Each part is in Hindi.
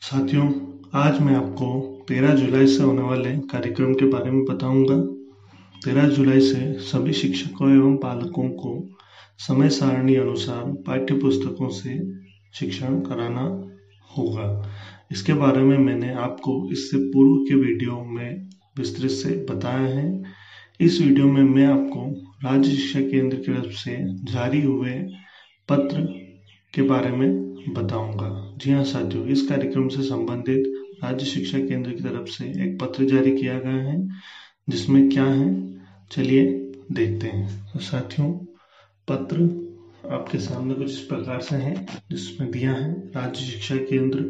साथियों, आज मैं आपको 13 जुलाई से होने वाले कार्यक्रम के बारे में बताऊंगा। 13 जुलाई से सभी शिक्षकों एवं पालकों को समय सारणी अनुसार पाठ्य पुस्तकों से शिक्षण कराना होगा। इसके बारे में मैंने आपको इससे पूर्व के वीडियो में विस्तृत से बताया है। इस वीडियो में मैं आपको राज्य शिक्षा केंद्र की तरफ से जारी हुए पत्र के बारे में बताऊंगा। जी हाँ साथियों, इस कार्यक्रम से संबंधित राज्य शिक्षा केंद्र की तरफ से एक पत्र जारी किया गया है, जिसमें क्या है चलिए देखते हैं। तो साथियों, पत्र आपके सामने कुछ इस प्रकार से है, जिसमें दिया है राज्य शिक्षा केंद्र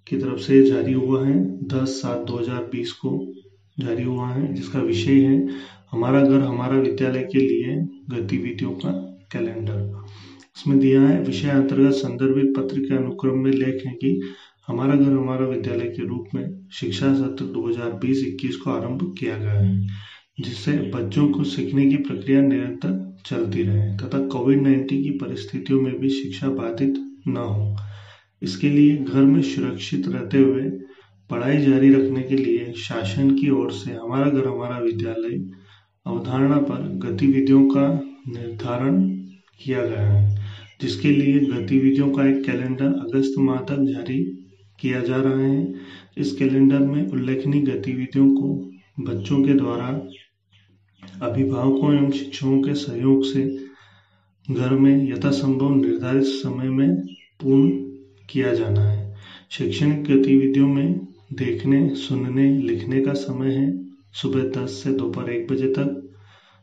की तरफ से जारी हुआ है 10/7/2020 को जारी हुआ है, जिसका विषय है हमारा घर हमारा विद्यालय के लिए गतिविधियों का कैलेंडर। इसमें दिया है विषय अंतर्गत संदर्भित पत्र के अनुक्रम में लेख है कि हमारा घर हमारा विद्यालय के रूप में शिक्षा सत्र 2020-21 को आरंभ किया गया है, जिससे बच्चों को सीखने की प्रक्रिया निरंतर चलती रहे तथा कोविड-19 की परिस्थितियों में भी शिक्षा बाधित न हो। इसके लिए घर में सुरक्षित रहते हुए पढ़ाई जारी रखने के लिए शासन की ओर से हमारा घर हमारा विद्यालय अवधारणा पर गतिविधियों का निर्धारण किया गया है, जिसके लिए गतिविधियों का एक कैलेंडर अगस्त माह तक जारी किया जा रहा है। इस कैलेंडर में उल्लेखनीय गतिविधियों को बच्चों के द्वारा अभिभावकों एवं शिक्षकों के सहयोग से घर में यथासंभव निर्धारित समय में पूर्ण किया जाना है। शैक्षणिक गतिविधियों में देखने, सुनने, लिखने का समय है सुबह 10 से दोपहर 1 बजे तक।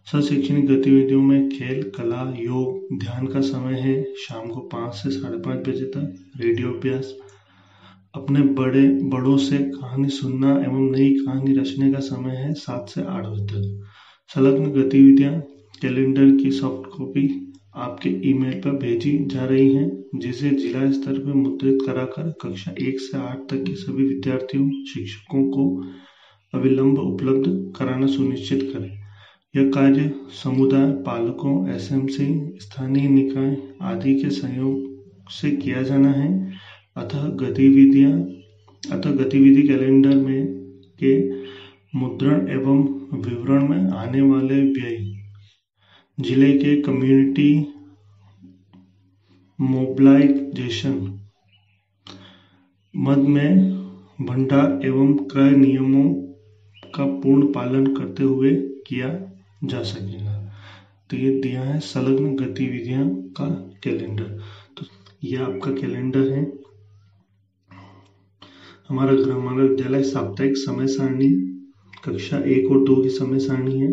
शैक्षणिक गतिविधियों में खेल, कला, योग, ध्यान का समय है शाम को 5 से 5:30 बजे तक। रेडियो अभ्यास, अपने बड़ों से कहानी सुनना एवं नई कहानी रचने का समय है 7 से 8 बजे तक। संलग्न गतिविधियां कैलेंडर की सॉफ्ट कॉपी आपके ईमेल पर भेजी जा रही हैं, जिसे जिला स्तर पर मुद्रित कराकर कक्षा 1 से 8 तक के सभी विद्यार्थियों, शिक्षकों को अविलंब उपलब्ध कराना सुनिश्चित करें। यह कार्य समुदाय, पालकों, एसएमसी, स्थानीय निकाय आदि के सहयोग से किया जाना है। अतः गतिविधि कैलेंडर में के मुद्रण एवं विवरण में आने वाले व्यय जिले के कम्युनिटी मोबिलाइजेशन मद में भंडार एवं क्रय नियमों का पूर्ण पालन करते हुए किया जा सकेगा। तो ये दिया है संलग्न गतिविधियां का कैलेंडर। तो ये आपका कैलेंडर है। हमारा घर हमारा विद्यालय साप्ताहिक समय सारणी कक्षा 1 और 2 की समय सारणी है,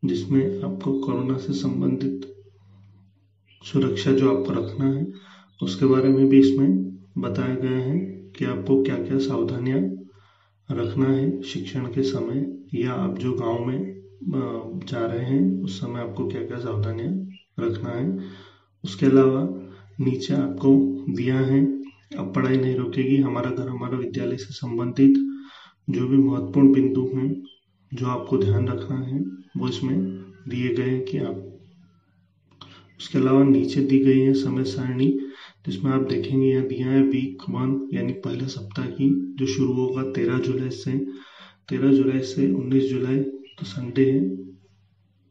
जिसमें आपको कोरोना से संबंधित सुरक्षा जो आपको रखना है उसके बारे में भी इसमें बताया गया है कि आपको क्या क्या सावधानियां रखना है शिक्षण के समय, या आप जो गांव में जा रहे हैं उस समय आपको क्या क्या सावधानियां रखना है। उसके अलावा नीचे आपको दिया है अब पढ़ाई नहीं रोकेगी हमारा घर हमारा विद्यालय से संबंधित जो भी महत्वपूर्ण बिंदु हैं जो आपको ध्यान रखना है वो इसमें दिए गए हैं कि आप। उसके अलावा नीचे दी गई है समय सारणी, जिसमें आप देखेंगे यहाँ दिया है वीक 1 यानी पहले सप्ताह की, जो शुरू होगा 13 जुलाई से 19 जुलाई तो संडे है,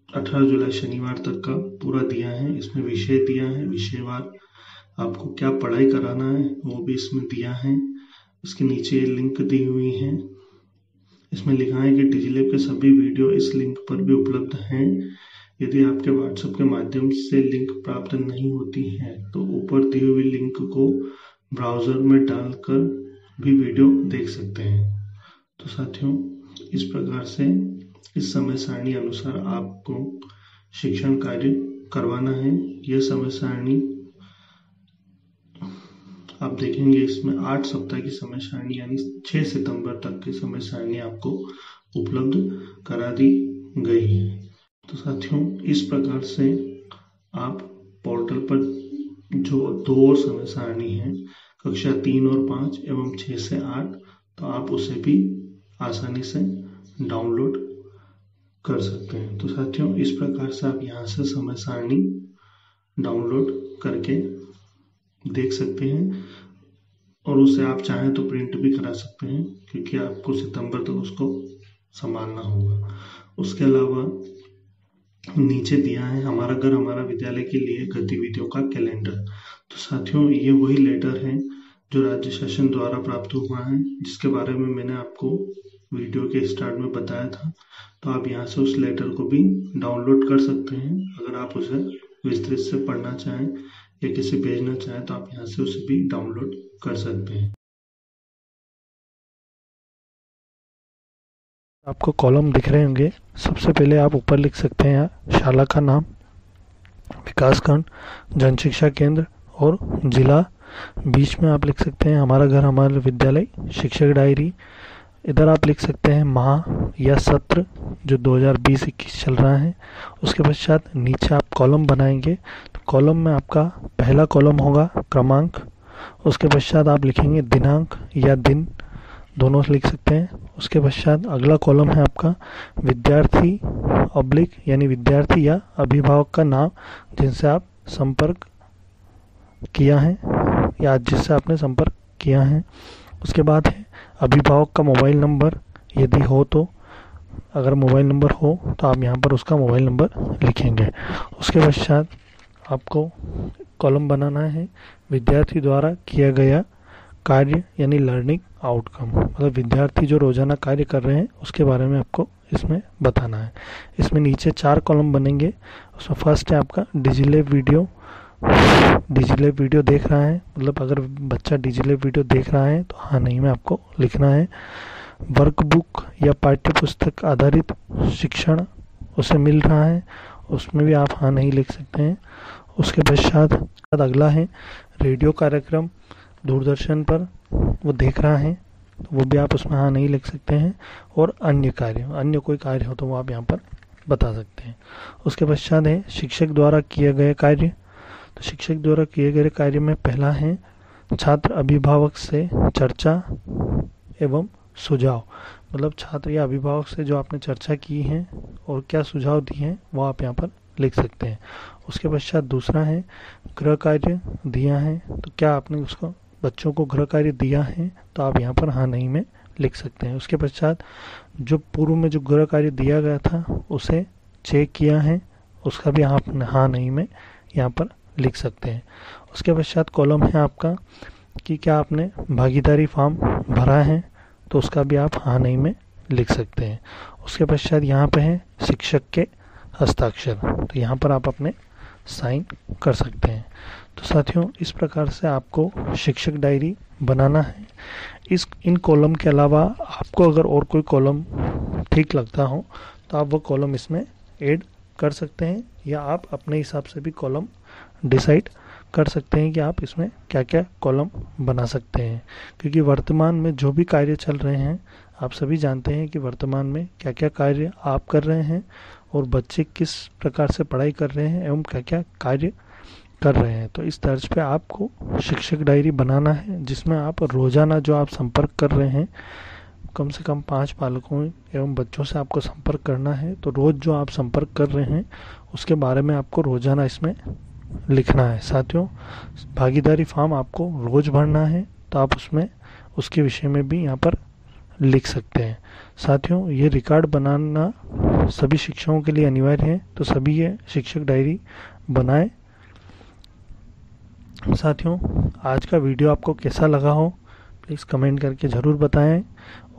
18 जुलाई शनिवार तक का पूरा दिया है। इसमें विषय दिया है, विषयवार आपको क्या पढ़ाई कराना है वो भी इसमें दिया है। इसके नीचे लिंक दी हुई है। इसमें लिखा है कि डिजिलैब के सभी वीडियो इस लिंक पर भी उपलब्ध हैं। यदि आपके व्हाट्सएप के माध्यम से लिंक प्राप्त नहीं होती है तो ऊपर दी हुई लिंक को ब्राउजर में डालकर भी वीडियो देख सकते हैं। तो साथियों, इस प्रकार से इस समय सारणी अनुसार आपको शिक्षण कार्य करवाना है। यह समय सारणी आप देखेंगे इसमें 8 सप्ताह की समय सारणी यानी 6 सितंबर तक की समय सारणी आपको उपलब्ध करा दी गई है। तो साथियों, इस प्रकार से आप पोर्टल पर जो 2 और समय सारणी है कक्षा 3 और 5 एवं 6 से 8, तो आप उसे भी आसानी से डाउनलोड कर सकते हैं। तो साथियों, इस प्रकार से आप यहाँ से समय सारणी डाउनलोड करके देख सकते हैं और उसे आप चाहें तो प्रिंट भी करा सकते हैं, क्योंकि आपको सितंबर तक उसको संभालना होगा। उसके अलावा नीचे दिया है हमारा घर हमारा विद्यालय के लिए गतिविधियों का कैलेंडर। तो साथियों, ये वही लेटर है जो राज्य शासन द्वारा प्राप्त हुआ है, जिसके बारे में मैंने आपको वीडियो के स्टार्ट में बताया था। तो आप यहाँ से उस लेटर को भी डाउनलोड कर सकते हैं। अगर आप उसे विस्तृत से पढ़ना चाहें या किसी भेजना चाहें तो आप यहाँ से उसे भी डाउनलोड कर सकते हैं। आपको कॉलम दिख रहे होंगे। सबसे पहले आप ऊपर लिख सकते हैं शाला का नाम, विकासखंड, जन शिक्षा केंद्र और जिला। बीच में आप लिख सकते हैं हमारा घर हमारा विद्यालय, शिक्षक डायरी। इधर आप लिख सकते हैं माह या सत्र जो 2020-21 चल रहा है। उसके पश्चात नीचे आप कॉलम बनाएंगे। तो कॉलम में आपका पहला कॉलम होगा क्रमांक, उसके पश्चात आप लिखेंगे दिनांक या दिन, दोनों लिख सकते हैं। उसके पश्चात अगला कॉलम है आपका विद्यार्थी ऑब्लिक यानी विद्यार्थी या अभिभावक का नाम जिनसे आप संपर्क किया है या जिससे आपने संपर्क किया है। उसके बाद है अभिभावक का मोबाइल नंबर, यदि हो तो, अगर मोबाइल नंबर हो तो आप यहाँ पर उसका मोबाइल नंबर लिखेंगे। उसके पश्चात आपको कॉलम बनाना है विद्यार्थी द्वारा किया गया कार्य यानी लर्निंग आउटकम, मतलब विद्यार्थी जो रोजाना कार्य कर रहे हैं उसके बारे में आपको इसमें बताना है। इसमें नीचे 4 कॉलम बनेंगे। उसमें फर्स्ट है आपका डिजिलैब वीडियो। डिजिलैब वीडियो देख रहा है, मतलब अगर बच्चा डिजिलैब वीडियो देख रहा है तो हाँ नहीं में आपको लिखना है। वर्कबुक या पाठ्य पुस्तक आधारित शिक्षण उसे मिल रहा है, उसमें भी आप हाँ नहीं लिख सकते हैं। उसके पश्चात अगला है रेडियो कार्यक्रम दूरदर्शन पर वो देख रहा है, तो वो भी आप उसमें हाँ नहीं लिख सकते हैं। और अन्य कार्य, अन्य कोई कार्य हो तो वो आप यहाँ पर बता सकते हैं। उसके पश्चात है शिक्षक द्वारा किए गए कार्य। तो शिक्षक द्वारा किए गए कार्य में पहला है छात्र अभिभावक से चर्चा एवं सुझाव, मतलब छात्र या अभिभावक से जो आपने चर्चा की है और क्या सुझाव दिए हैं वो आप यहाँ पर लिख सकते हैं। उसके पश्चात दूसरा है गृह कार्य दिया है, तो क्या आपने उसको बच्चों को गृह कार्य दिया है तो आप यहाँ पर हाँ नहीं में लिख सकते हैं। उसके पश्चात जो पूर्व में जो गृह कार्य दिया गया था उसे चेक किया है, उसका भी आप हाँ नहीं में यहाँ पर लिख सकते हैं। उसके पश्चात कॉलम है आपका कि क्या आपने भागीदारी फॉर्म भरा है, तो उसका भी आप हाँ नहीं में लिख सकते हैं। उसके पश्चात यहाँ पे है शिक्षक के हस्ताक्षर, तो यहाँ पर आप अपने साइन कर सकते हैं। तो साथियों, इस प्रकार से आपको शिक्षक डायरी बनाना है। इन कॉलम के अलावा आपको अगर और कोई कॉलम ठीक लगता हो तो आप वो कॉलम इसमें ऐड कर सकते हैं, या आप अपने हिसाब से भी कॉलम डिसाइड कर सकते हैं कि आप इसमें क्या क्या कॉलम बना सकते हैं। क्योंकि वर्तमान में जो भी कार्य चल रहे हैं, आप सभी जानते हैं कि वर्तमान में क्या क्या कार्य आप कर रहे हैं और बच्चे किस प्रकार से पढ़ाई कर रहे हैं एवं क्या क्या कार्य कर रहे हैं। तो इस तर्ज पे आपको शिक्षक डायरी बनाना है, जिसमें आप रोजाना जो आप संपर्क कर रहे हैं, कम से कम 5 पालकों एवं बच्चों से आपको संपर्क करना है। तो रोज जो आप संपर्क कर रहे हैं उसके बारे में आपको रोजाना इसमें लिखना है। साथियों, भागीदारी फॉर्म आपको रोज भरना है, तो आप उसमें उसके विषय में भी यहाँ पर लिख सकते हैं। साथियों, ये रिकॉर्ड बनाना सभी शिक्षकों के लिए अनिवार्य है, तो सभी ये शिक्षक डायरी बनाएं। साथियों, आज का वीडियो आपको कैसा लगा हो प्लीज़ कमेंट करके ज़रूर बताएं,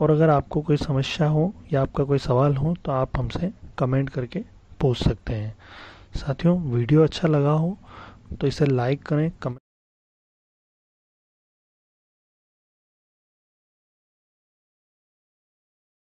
और अगर आपको कोई समस्या हो या आपका कोई सवाल हो तो आप हमसे कमेंट करके पूछ सकते हैं। साथियों, वीडियो अच्छा लगा हो तो इसे लाइक करें, कमेंट